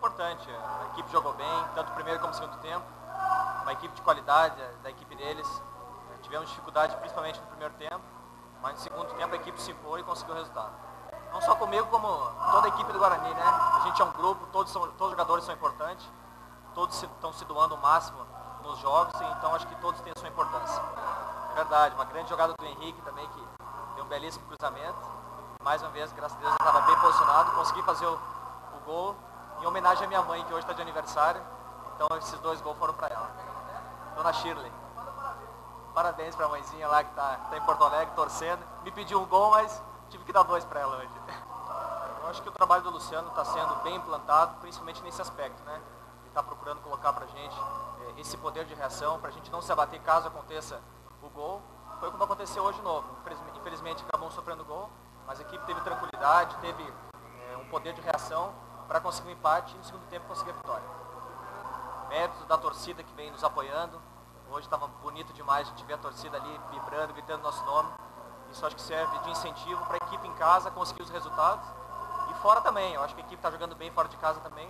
importante. A equipe jogou bem, tanto primeiro como segundo tempo. Uma equipe de qualidade da equipe deles. Tivemos dificuldade principalmente no primeiro tempo, mas no segundo tempo a equipe se impôs e conseguiu o resultado. Não só comigo, como toda a equipe do Guarani, né? A gente é um grupo, todos os jogadores são importantes, todos estão se doando o máximo nos jogos, então acho que todos têm a sua importância. É verdade, uma grande jogada do Henrique também, que deu um belíssimo cruzamento. Mais uma vez, graças a Deus, eu estava bem posicionado, consegui fazer o gol em homenagem à minha mãe, que hoje está de aniversário. Então esses 2 gols foram para ela. Dona Shirley. Parabéns para a mãezinha lá que está em Porto Alegre, torcendo. Me pediu um gol, mas tive que dar 2 para ela hoje. Eu acho que o trabalho do Luciano está sendo bem implantado, principalmente nesse aspecto, né? Ele está procurando colocar para a gente esse poder de reação, para a gente não se abater caso aconteça o gol. Foi como aconteceu hoje de novo. Infelizmente acabamos sofrendo gol, mas a equipe teve tranquilidade, teve um poder de reação para conseguir um empate e no segundo tempo conseguir a vitória. Méritos da torcida que vem nos apoiando. Hoje estava bonito demais a gente ver a torcida ali vibrando, gritando nosso nome. Isso acho que serve de incentivo para a equipe em casa conseguir os resultados. E fora também, eu acho que a equipe está jogando bem fora de casa também.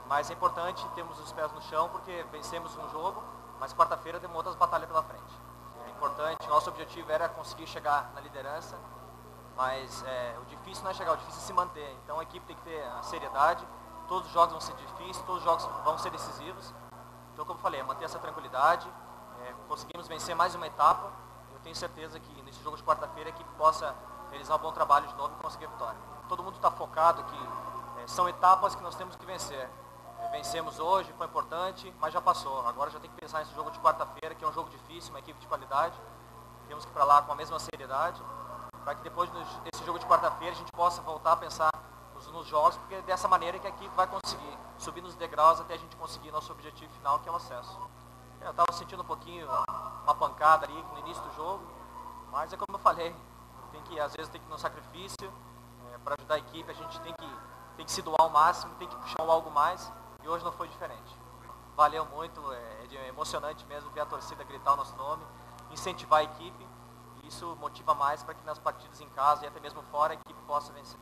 Mas é importante termos os pés no chão porque vencemos um jogo, mas quarta-feira temos outras batalhas pela frente. É importante, nosso objetivo era conseguir chegar na liderança, mas o difícil não é chegar, o difícil é se manter. Então a equipe tem que ter a seriedade, todos os jogos vão ser difíceis, todos os jogos vão ser decisivos. Então, como eu falei, manter essa tranquilidade, conseguimos vencer mais uma etapa. Eu tenho certeza que nesse jogo de quarta-feira a equipe possa realizar um bom trabalho de novo e conseguir a vitória. Todo mundo está focado que são etapas que nós temos que vencer. Vencemos hoje, foi importante, mas já passou. Agora já tem que pensar nesse jogo de quarta-feira, que é um jogo difícil, uma equipe de qualidade. Temos que ir para lá com a mesma seriedade, para que depois desse jogo de quarta-feira a gente possa voltar a pensar nos jogos, porque é dessa maneira que a equipe vai conseguir subir nos degraus até a gente conseguir nosso objetivo final, que é o acesso. Eu estava sentindo um pouquinho uma pancada ali no início do jogo, mas é como eu falei, às vezes tem que ir no sacrifício para ajudar a equipe, a gente tem que se doar ao máximo, tem que puxar algo mais, e hoje não foi diferente. Valeu muito, é emocionante mesmo ver a torcida gritar o nosso nome, incentivar a equipe, e isso motiva mais para que nas partidas em casa e até mesmo fora a equipe possa vencer.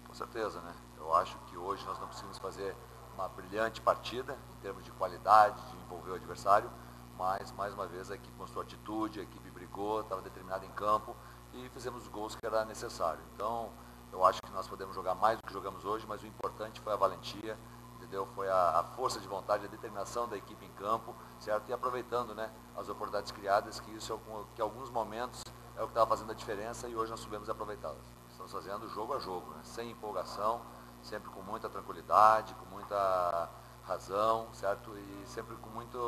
Com certeza, né? Eu acho que hoje nós não conseguimos fazer uma brilhante partida em termos de qualidade, de envolver o adversário, mas mais uma vez a equipe mostrou atitude, a equipe brigou, estava determinada em campo e fizemos os gols que era necessário. Então, eu acho que nós podemos jogar mais do que jogamos hoje, mas o importante foi a valentia, entendeu? Foi a força de vontade, a determinação da equipe em campo, certo? E aproveitando, né, as oportunidades criadas, que isso que em alguns momentos é o que estava fazendo a diferença e hoje nós soubemos aproveitá-las. Estamos fazendo jogo a jogo, né? Sem empolgação, sempre com muita tranquilidade, com muita razão, certo? E sempre com muita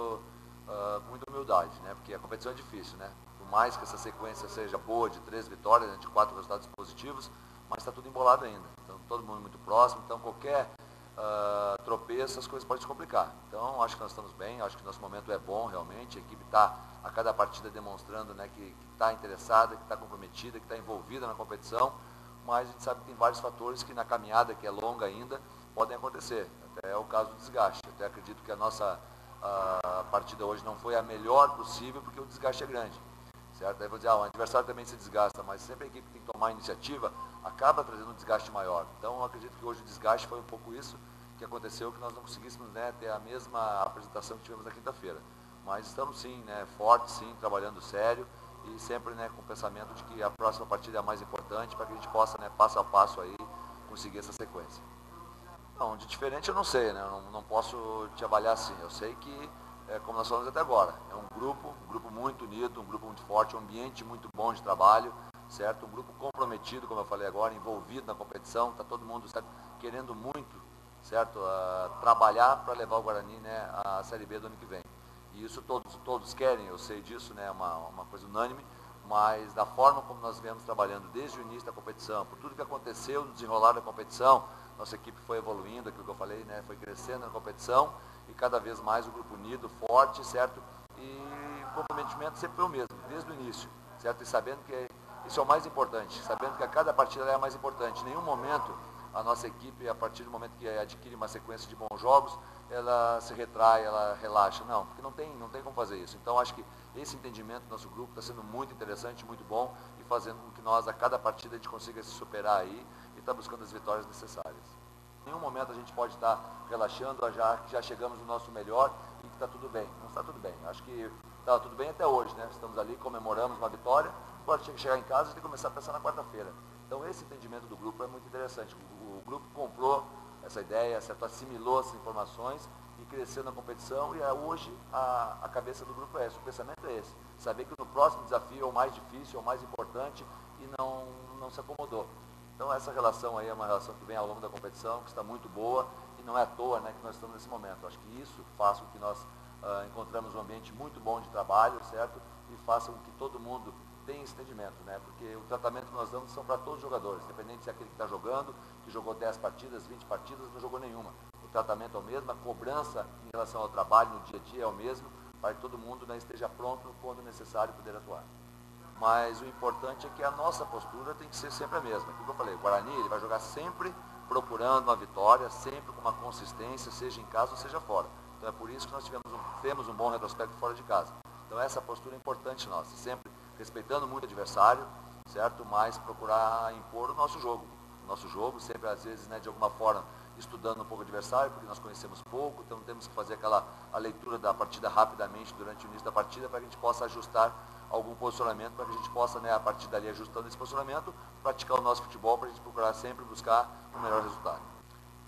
humildade, né? Porque a competição é difícil, né? Por mais que essa sequência seja boa, de 3 vitórias, né, de 4 resultados positivos, mas está tudo embolado ainda. Então, todo mundo muito próximo, então qualquer tropeço, as coisas podem se complicar. Então, acho que nós estamos bem, acho que nosso momento é bom realmente, a equipe está a cada partida demonstrando, né, que está interessada, que está comprometida, que está envolvida na competição, mas a gente sabe que tem vários fatores que na caminhada, que é longa ainda, podem acontecer. Até é o caso do desgaste. Até acredito que a nossa partida hoje não foi a melhor possível, porque o desgaste é grande. Certo? Aí vou dizer, o adversário também se desgasta, mas sempre a equipe tem que tomar a iniciativa, acaba trazendo um desgaste maior. Então eu acredito que hoje o desgaste foi um pouco isso que aconteceu, que nós não conseguíssemos, né, ter a mesma apresentação que tivemos na quinta-feira. Mas estamos sim, né, fortes, sim, trabalhando sério e sempre, né, com o pensamento de que a próxima partida é a mais importante para que a gente possa, né, passo a passo aí, conseguir essa sequência. Não, de diferente eu não sei, né, eu não posso te avaliar assim. Eu sei que, como nós falamos até agora, é um grupo muito unido, um grupo muito forte, um ambiente muito bom de trabalho, certo? Um grupo comprometido, como eu falei agora, envolvido na competição, está todo mundo, certo, querendo muito, certo, trabalhar para levar o Guarani, né, à Série B do ano que vem. E isso todos querem, eu sei disso, né, uma coisa unânime, mas da forma como nós viemos trabalhando desde o início da competição, por tudo que aconteceu no desenrolar da competição, nossa equipe foi evoluindo, aquilo que eu falei, né, foi crescendo na competição e cada vez mais o grupo unido, forte, certo? E o comprometimento sempre foi o mesmo, desde o início, certo? E sabendo que isso é o mais importante, sabendo que a cada partida é a mais importante. Em nenhum momento a nossa equipe, a partir do momento que adquire uma sequência de bons jogos, ela se retrai, ela relaxa. Não, porque não tem como fazer isso. Então acho que esse entendimento do nosso grupo está sendo muito interessante, muito bom e fazendo com que nós, a cada partida, a gente consiga se superar aí e estar buscando as vitórias necessárias. Em nenhum momento a gente gente pode estar relaxando, que já chegamos no nosso melhor e que está tudo bem. Não está tudo bem. Acho que está tudo bem até hoje, né? Estamos ali, comemoramos uma vitória, agora tinha que chegar em casa e tem que começar a pensar na quarta-feira. Então esse entendimento do grupo é muito interessante. O grupo comprou essa ideia, certo? Assimilou essas informações e cresceu na competição, e hoje a cabeça do grupo é essa, o pensamento é esse, saber que no próximo desafio é o mais difícil, é o mais importante, e não se acomodou. Então essa relação aí é uma relação que vem ao longo da competição, que está muito boa, e não é à toa, né, que nós estamos nesse momento. Acho que isso faz com que nós encontramos um ambiente muito bom de trabalho, certo? E faça com que todo mundo tenha esse entendimento, né? Porque o tratamento que nós damos são para todos os jogadores, independente se é aquele que está jogando, que jogou 10 partidas, 20 partidas, não jogou nenhuma. O tratamento é o mesmo, a cobrança em relação ao trabalho no dia a dia é o mesmo, para que todo mundo, né, esteja pronto quando necessário poder atuar. Mas o importante é que a nossa postura tem que ser sempre a mesma. Como eu falei, o Guarani ele vai jogar sempre procurando uma vitória, sempre com uma consistência, seja em casa ou seja fora. Então é por isso que nós temos um bom retrospecto fora de casa. Então essa postura é importante nossa, sempre respeitando muito o adversário, certo? Mas procurar impor o nosso jogo. O nosso jogo, sempre às vezes, né, de alguma forma, estudando um pouco o adversário, porque nós conhecemos pouco, então temos que fazer a leitura da partida rapidamente durante o início da partida, para que a gente possa ajustar algum posicionamento, para que a gente possa, né, a partir dali, ajustando esse posicionamento, praticar o nosso futebol, para a gente procurar sempre buscar o melhor resultado.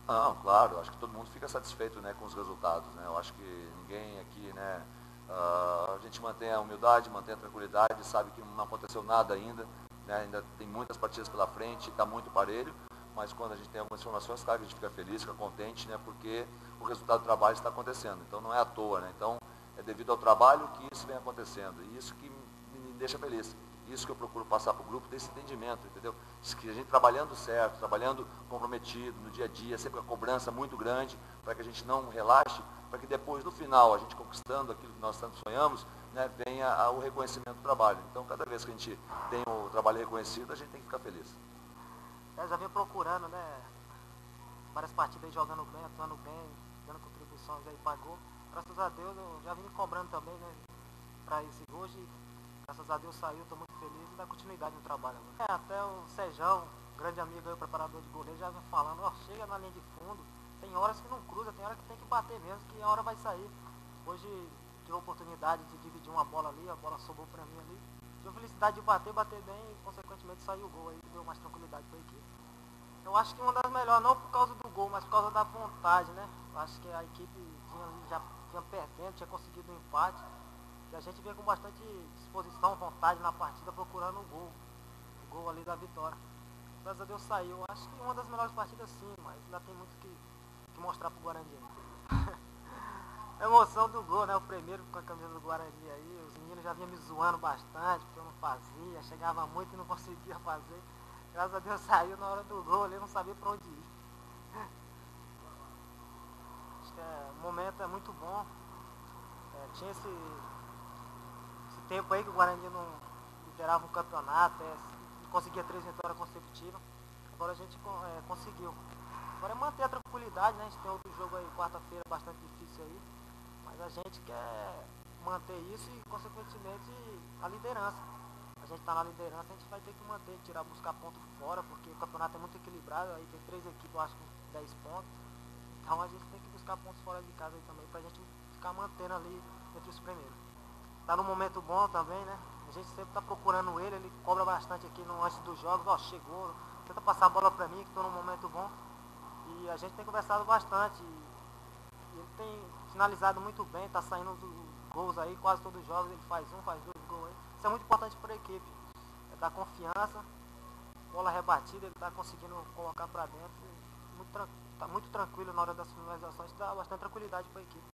Não, claro, acho que todo mundo fica satisfeito, né, com os resultados, né? Eu acho que ninguém aqui, né, a gente mantém a humildade, mantém a tranquilidade, sabe que não aconteceu nada ainda, né, ainda tem muitas partidas pela frente, está muito parelho, mas quando a gente tem algumas informações, claro que a gente fica feliz, fica contente, né, porque o resultado do trabalho está acontecendo, então não é à toa, né? Então é devido ao trabalho que isso vem acontecendo, e isso que me deixa feliz. Isso que eu procuro passar para o grupo, desse entendimento, entendeu? Que a gente trabalhando certo, trabalhando comprometido no dia a dia, sempre com a cobrança muito grande, para que a gente não relaxe, para que depois, no final, a gente conquistando aquilo que nós tanto sonhamos, né, venha o reconhecimento do trabalho. Então, cada vez que a gente tem o trabalho reconhecido, a gente tem que ficar feliz. Eu já vinha procurando, né, várias partidas jogando bem, atuando bem, dando contribuições aí, pagou. Graças a Deus, eu já vim me cobrando também, né, para esse hoje. Graças a Deus saiu, estou muito feliz e dá continuidade no trabalho agora. Até o Sejão, grande amigo aí, o preparador de goleiro, já vem falando, ó, chega na linha de fundo, tem horas que não cruza, tem horas que tem que bater mesmo, que a hora vai sair. Hoje tive a oportunidade de dividir uma bola ali, a bola sobrou para mim ali. Tive a felicidade de bater bem e consequentemente saiu o gol aí, que deu mais tranquilidade para a equipe. Eu acho que uma das melhores, não por causa do gol, mas por causa da vontade, né? Eu acho que a equipe já vinha perdendo, tinha conseguido um empate. E a gente veio com bastante disposição, vontade na partida, procurando o gol ali da vitória. Graças a Deus saiu. Acho que uma das melhores partidas sim, mas ainda tem muito que mostrar pro Guarani. A emoção do gol, né? O primeiro com a camisa do Guarani aí, os meninos já vinham me zoando bastante, porque eu não fazia, chegava muito e não conseguia fazer. Graças a Deus saiu na hora do gol ali, eu não sabia pra onde ir. Acho que o momento é muito bom. Tinha esse tempo aí que o Guarani não liderava um campeonato, conseguia 3 vitórias consecutivas. Agora a gente conseguiu. Agora é manter a tranquilidade, né? A gente tem outro jogo aí quarta-feira bastante difícil aí, mas a gente quer manter isso e consequentemente a liderança. A gente está na liderança, a gente vai ter que manter, buscar pontos fora, porque o campeonato é muito equilibrado, aí tem 3 equipes, eu acho, com 10 pontos. Então a gente tem que buscar pontos fora de casa aí também, pra gente ficar mantendo ali entre os primeiros. Tá num momento bom também, né? A gente sempre tá procurando ele cobra bastante aqui antes dos jogos, ó, chegou, tenta passar a bola pra mim, que tô num momento bom. E a gente tem conversado bastante. E ele tem finalizado muito bem, tá saindo dos gols aí, quase todos os jogos ele faz 2 gols aí. Isso é muito importante para a equipe. É dar confiança, bola rebatida, ele tá conseguindo colocar pra dentro. Tá muito tranquilo na hora das finalizações, dá bastante tranquilidade para a equipe.